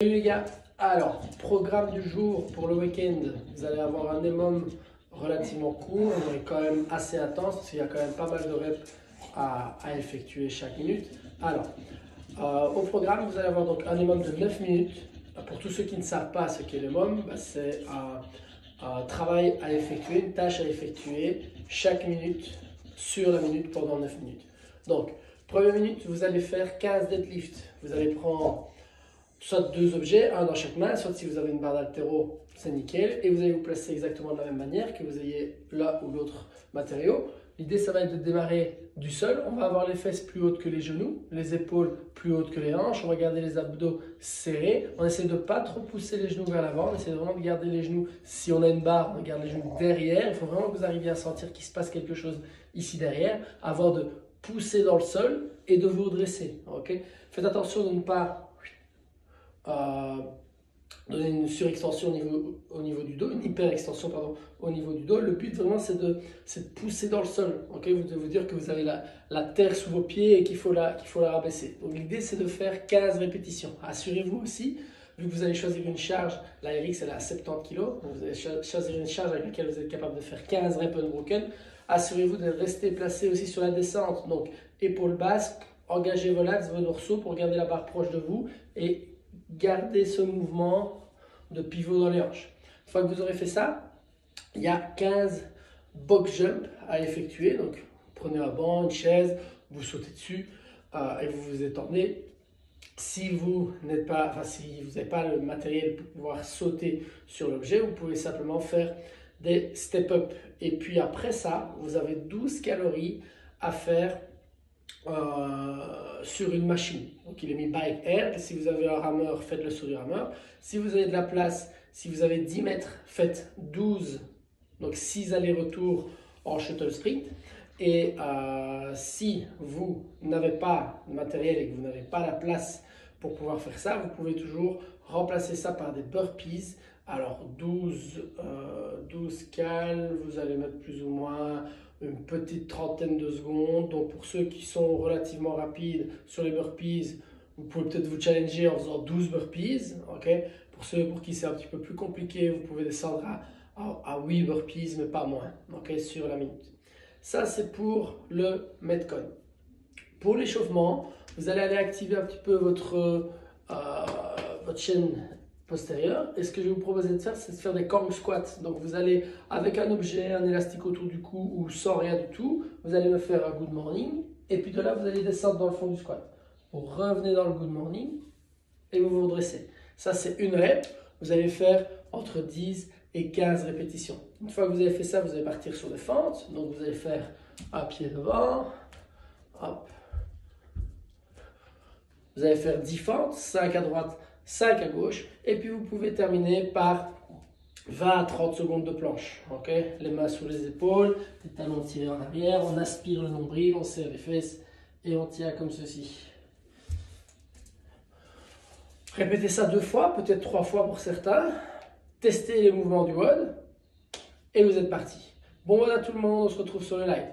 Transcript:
Salut les gars, alors programme du jour pour le week-end, vous allez avoir un EMOM relativement court, mais quand même assez intense parce qu'il y a quand même pas mal de reps à effectuer chaque minute. Alors, au programme, vous allez avoir donc un EMOM de 9 minutes. Pour tous ceux qui ne savent pas ce qu'est l'EMOM, c'est un travail à effectuer, une tâche à effectuer chaque minute sur la minute pendant 9 minutes. Donc, première minute, vous allez faire 15 deadlifts. Vous allez prendre soit deux objets, un dans chaque main, soit si vous avez une barre d'haltéro, c'est nickel, et vous allez vous placer exactement de la même manière, que vous ayez l'un ou l'autre matériau. L'idée, ça va être de démarrer du sol. On va avoir les fesses plus hautes que les genoux, les épaules plus hautes que les hanches, on va garder les abdos serrés, on essaie de ne pas trop pousser les genoux vers l'avant, on essaie vraiment de garder les genoux, si on a une barre, on garde les genoux derrière, il faut vraiment que vous arriviez à sentir qu'il se passe quelque chose ici derrière, avant de pousser dans le sol et de vous redresser. Okay. Faites attention de ne pas donner une surextension au niveau du dos, une hyperextension pardon, au niveau du dos. Le but vraiment c'est de pousser dans le sol. Okay, vous devez vous dire que vous avez la terre sous vos pieds et qu'il faut la rabaisser. Donc l'idée c'est de faire 15 répétitions. Assurez-vous aussi, vu que vous allez choisir une charge, la RX elle est à 70 kg, donc vous allez choisir une charge avec laquelle vous êtes capable de faire 15 reps unbroken. Assurez-vous de rester placé aussi sur la descente, donc épaules basses, engagez vos lats, vos dorsaux pour garder la barre proche de vous et gardez ce mouvement de pivot dans les hanches. Une fois que vous aurez fait ça, il y a 15 box jump à effectuer. Donc, vous prenez un banc, une chaise, vous sautez dessus et vous vous étendez. Si vous n'avez pas le matériel pour pouvoir sauter sur l'objet, vous pouvez simplement faire des step-up. Et puis après ça, vous avez 12 calories à faire sur une machine. Donc il est mis bike air. Si vous avez un rameur, faites-le sur du rameur. Si vous avez de la place, si vous avez 10 mètres, faites 12, donc 6 allers-retours en shuttle sprint. Et si vous n'avez pas de matériel et que vous n'avez pas la place pour pouvoir faire ça, vous pouvez toujours remplacer ça par des burpees. Alors 12 cales, vous allez mettre plus ou moins une petite trentaine de secondes. Donc pour ceux qui sont relativement rapides sur les burpees, vous pouvez peut-être vous challenger en faisant 12 burpees. Okay. Pour ceux pour qui c'est un petit peu plus compliqué, vous pouvez descendre à 8 burpees, mais pas moins, okay, sur la minute. Ça, c'est pour le Metcon. Pour l'échauffement, vous allez aller activer un petit peu votre chaîne postérieure. Et ce que je vais vous proposer de faire, c'est de faire des Kong squats. Donc vous allez, avec un objet, un élastique autour du cou ou sans rien du tout, vous allez me faire un good morning. Et puis de là, vous allez descendre dans le fond du squat. Vous revenez dans le good morning et vous vous redressez. Ça, c'est une rep. Vous allez faire entre 10 et 15 répétitions. Une fois que vous avez fait ça, vous allez partir sur des fentes. Donc vous allez faire un pied devant. Hop. Vous allez faire 10 fentes, 5 à droite, 5 à gauche. Et puis vous pouvez terminer par 20 à 30 secondes de planche. Okay, les mains sous les épaules, les talons tirés en arrière. On aspire le nombril, on serre les fesses et on tient comme ceci. Répétez ça 2 fois, peut-être 3 fois pour certains. Testez les mouvements du WOD et vous êtes parti. Bon voilà tout le monde, on se retrouve sur le live.